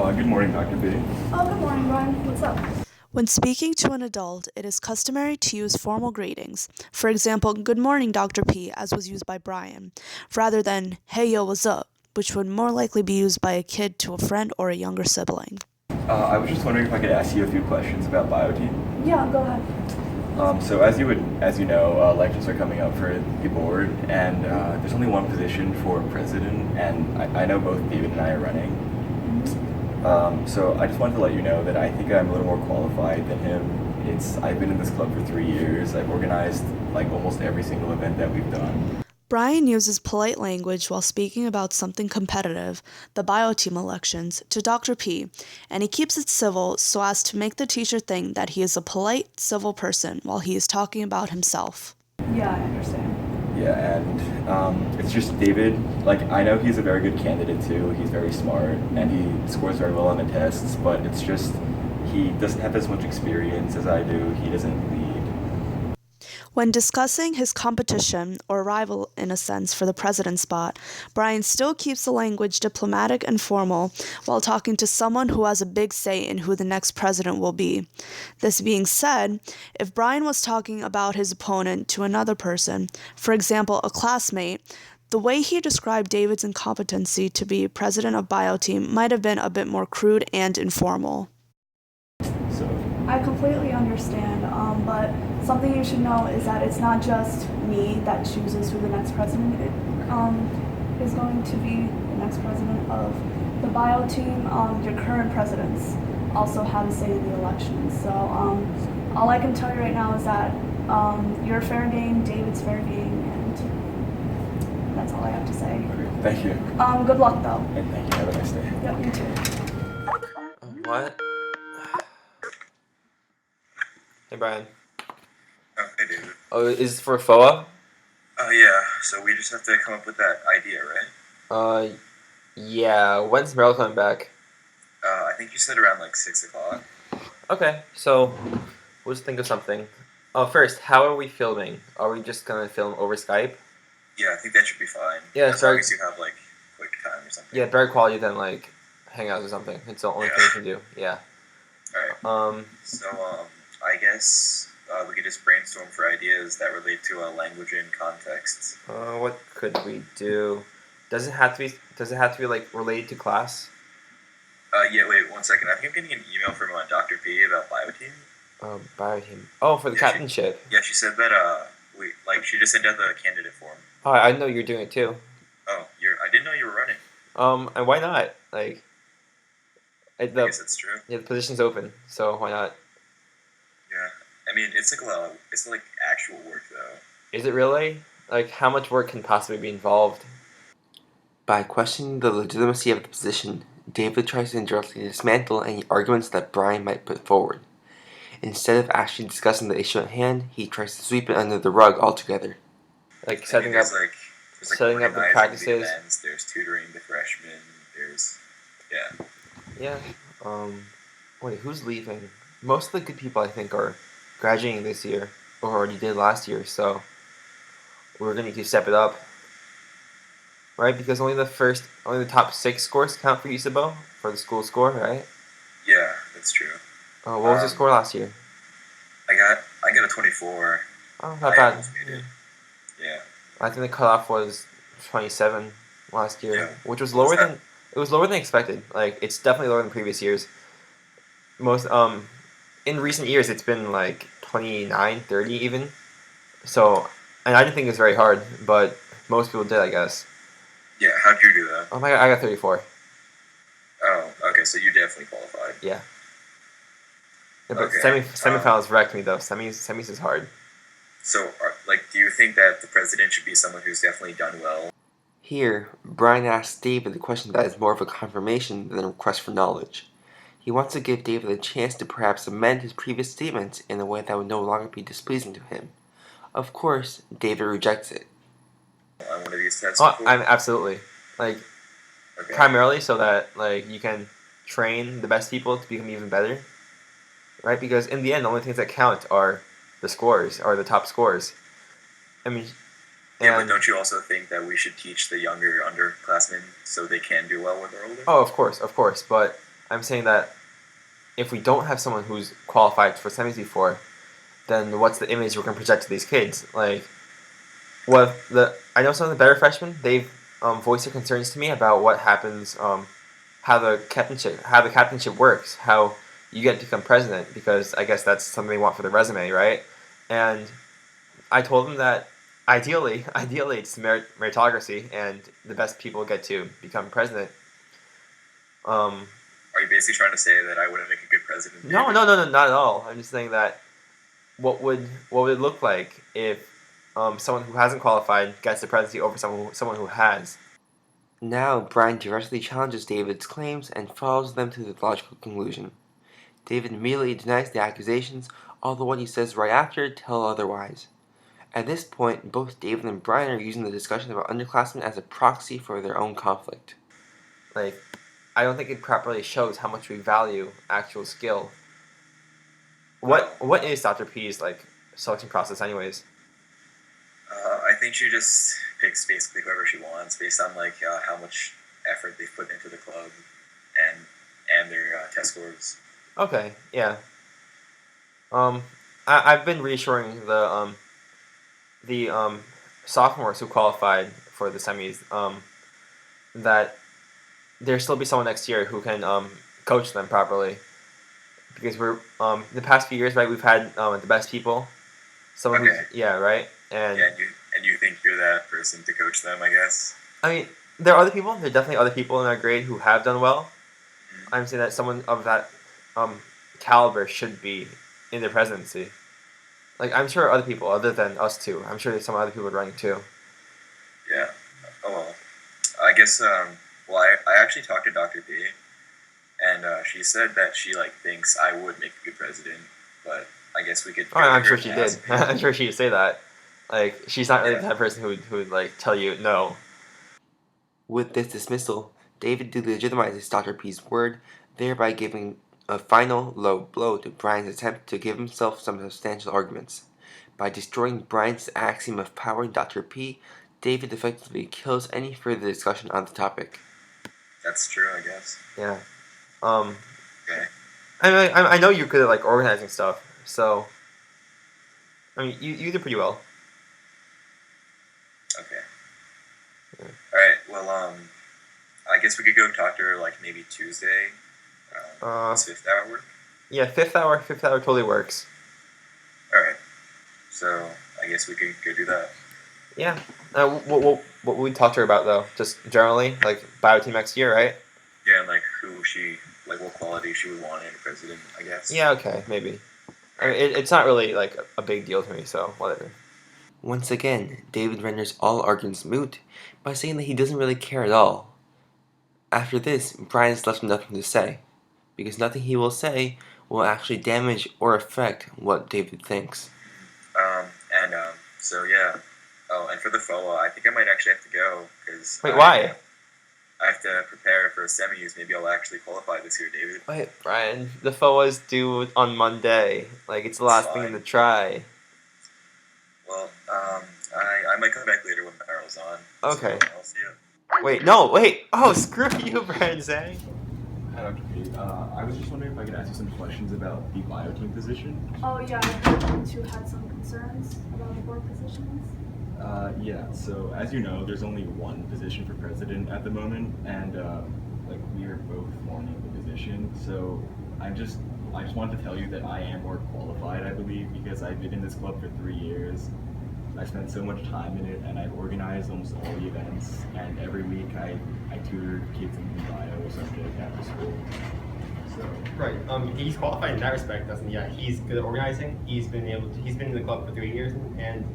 Good morning, Dr. B. Oh, good morning, Brian. What's up? When speaking to an adult, it is customary to use formal greetings. For example, good morning, Dr. P, as was used by Brian, rather than hey yo, what's up, which would more likely be used by a kid to a friend or a younger sibling. I was just wondering if I could ask you a few questions about BioTeam. Yeah, go ahead. So as you know, elections are coming up for the board, and there's only one position for president, and I know both David and I are running. So I just wanted to let you know that I think I'm a little more qualified than him. I've been in this club for 3 years. I've organized like almost every single event that we've done. Brian uses polite language while speaking about something competitive, the BioTeam elections, to Dr. P, and he keeps it civil so as to make the teacher think that he is a polite, civil person while he is talking about himself. Yeah, I understand. Yeah, and it's just David. Like I know he's a very good candidate too. He's very smart and he scores very well on the tests, but it's just he doesn't have as much experience as I do. He doesn't lead. When discussing his competition, or rival in a sense, for the president spot, Brian still keeps the language diplomatic and formal while talking to someone who has a big say in who the next president will be. This being said, if Brian was talking about his opponent to another person, for example, a classmate, the way he described David's incompetency to be president of BioTeam might have been a bit more crude and informal. So I completely understand, but something you should know is that it's not just me that chooses who the next president is going to be the next president of the bio team. Your current presidents also have a say in the elections. So all I can tell you right now is that you're fair game, David's fair game, and that's all I have to say. thank you, Good luck though. and thank you. Have a nice day. Yep, you too. What? Hey, Brian. Oh, hey, David. Oh, is this for FOA? Oh, yeah. So we just have to come up with that idea, right? Yeah. When's Meryl coming back? I think you said around like 6 o'clock. Okay, so we'll just think of something. First, how are we filming? Are we just gonna film over Skype? Yeah, I think that should be fine. Yeah, as sorry. long as you have like quick time or something. Yeah, better quality than like Hangouts or something. It's the only Yeah. thing we can do. Yeah. All right. So I guess we could just brainstorm for ideas that relate to language and context. What could we do? Does it have to be? Does it have to be like related to class? Yeah. Wait 1 second. I think I'm getting an email from Dr. P about BioTeam. Bioteam. Oh, for the Yeah, captainship. Yeah, she said that she just sent out the candidate form. Oh, I know you're doing it too. Oh, I didn't know you were running. And why not? Like, I guess that's true. the position's open, so why not? Yeah. I mean, it's like a lot. It's like actual work though. Is it really? Like, how much work can possibly be involved? By questioning the legitimacy of the position, David tries to indirectly dismantle any arguments that Brian might put forward. Instead of actually discussing the issue at hand, he tries to sweep it under the rug altogether. Like I mean, setting up, there's setting up the organizing practices. events, there's tutoring the freshmen. There's Yeah. Wait, who's leaving? Most of the good people I think are graduating this year, or already did last year. So we're gonna need to step it up, right? Because only the top 6 scores count for USABO for the school score, right? yeah, that's true. What was the score last year? I got a 24. Oh, not I bad. almost made it. Yeah. I think the cutoff was 27 last year, Yeah. which was What's lower that? than it was lower than expected. Like it's definitely lower than previous years. Most in recent years it's been like 29, 30 even. So, and I didn't think it was very hard, but most people did, I guess. Yeah. How'd you do that? Oh my god, I got 34. Oh, okay. So you definitely qualified. Yeah. Yeah, but Okay, semifinals wrecked me though. Semis is hard. So, do you think that the president should be someone who's definitely done well? Here, Brian asks David a question that is more of a confirmation than a request for knowledge. He wants to give David a chance to perhaps amend his previous statements in a way that would no longer be displeasing to him. Of course, David rejects it. On one of these tests? Oh, before? I'm absolutely. Like, Okay. primarily so that, like, you can train the best people to become even better. Right? Because in the end, the only things that count are the scores, are the top scores. I mean, Yeah, but and don't you also think that we should teach the younger underclassmen so they can do well when they're older? oh, of course, but I'm saying that if we don't have someone who's qualified for semis before, then what's the image we're going to project to these kids? Like, I know some of the better freshmen, they've voiced their concerns to me about what happens, how the captainship works, how you get to become president, because I guess that's something they want for their resume, right? And I told them that ideally it's meritocracy, and the best people get to become president. Um, Are you basically trying to say that I wouldn't make a good president? no, David? not at all. I'm just saying that what would it look like if someone who hasn't qualified gets the presidency over someone who has? Now, Brian directly challenges David's claims and follows them to the logical conclusion. David immediately denies the accusations, although what he says right after tell otherwise. At this point, both David and Brian are using the discussion about underclassmen as a proxy for their own conflict. Like, I don't think it properly shows how much we value actual skill. What is Dr. P's selection process, anyways? I think she just picks basically whoever she wants based on how much effort they've put into the club and their test scores. Okay, yeah. I've been reassuring the sophomores who qualified for the semis that there'll still be someone next year who can coach them properly, because we're the past few years, right, we've had the best people, someone Okay. who's right, and Yeah, and you think you're that person to coach them, I guess. I mean, there are definitely other people in our grade who have done well. I'm saying that someone of that caliber should be in the presidency. Like, I'm sure other people other than us two, I'm sure there's some other people running too. Yeah. Oh well. I guess. Well, I actually talked to Dr. B, and she said that she thinks I would make a good president, but I guess we could. Oh, I'm go sure to she her did. and ask. I'm sure she'd say that. Like, she's not really Yeah. the type of person who would tell you no. With this dismissal, David delegitimizes Dr. P's word, thereby giving a final low blow to Brian's attempt to give himself some substantial arguments. By destroying Brian's axiom of powering Dr. P, David effectively kills any further discussion on the topic. That's true, I guess. Yeah. Okay. I know you're good at organizing stuff, so I mean you did pretty well. Okay. Yeah. All right. Well, I guess we could go talk to her maybe Tuesday. Does fifth hour work? Yeah, fifth hour totally works. All right. So I guess we could go do that. Yeah. What would we talk to her about though? Just generally, bio team next year, right? Yeah, and who she what quality she would want in a president, I guess. Yeah, okay, maybe. I mean, it's not really a big deal to me, so whatever. Once again, David renders all arguments moot by saying that he doesn't really care at all. After this, Brian is left with nothing to say, because nothing he will say will actually damage or affect what David thinks. So yeah. Oh, and for the FOA, I think I might actually have to go because. Wait, why? I have to prepare for semis. Maybe I'll actually qualify this year, David. Wait, Brian, the FOA's due on Monday. It's the last thing to try. Well, I might come back later when Barrel's on. Okay. So I'll see you. Wait, no, wait. Oh, screw you, Brian Zhang. Hi, Dr. P. I was just wondering if I could ask you some questions about the bio team position. Oh yeah, I heard you two had some concerns about the board positions. Yeah, so as you know, there's only one position for president at the moment, and we are both wanting the position. So I just wanted to tell you that I am more qualified, I believe, because I've been in this club for 3 years. I spent so much time in it, and I've organized almost all the events, and every week I tutor kids in the bio subject after school. So Right. He's qualified in that respect, doesn't he? Yeah, he's good at organizing. He's been in the club for 3 years, and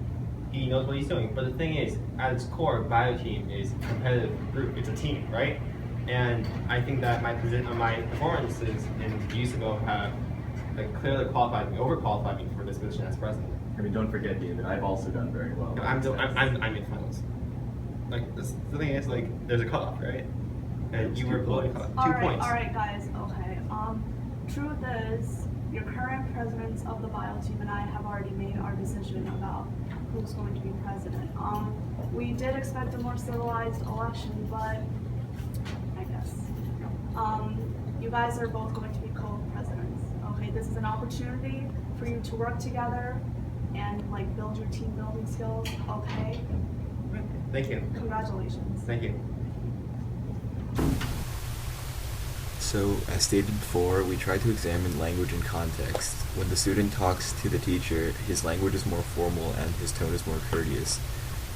he knows what he's doing. But the thing is, at its core, bio team is a competitive group. It's a team, right? And I think that my performances in years ago have clearly qualified me, overqualified me for this position as president. I mean, don't forget, David, I've also done very well. I'm in finals. The thing is, there's a cutoff, right? And It's you 2 were below the points. cutoff. 2 points. Alright guys, okay. Truth is, your current presidents of the bio team and I have already made our decision about who's going to be president. We did expect a more civilized election, but I guess You guys are both going to be co-presidents. Okay, this is an opportunity for you to work together and like build your team building skills. Okay, Thank you. congratulations. Thank you. So, as stated before, we try to examine language in context. When the student talks to the teacher, his language is more formal and his tone is more courteous.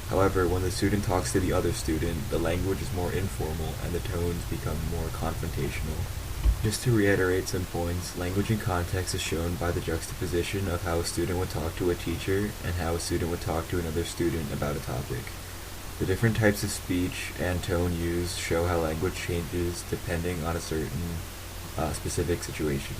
However, when the student talks to the other student, the language is more informal and the tones become more confrontational. Just to reiterate some points, language in context is shown by the juxtaposition of how a student would talk to a teacher and how a student would talk to another student about a topic. The different types of speech and tone used show how language changes depending on a certain specific situation.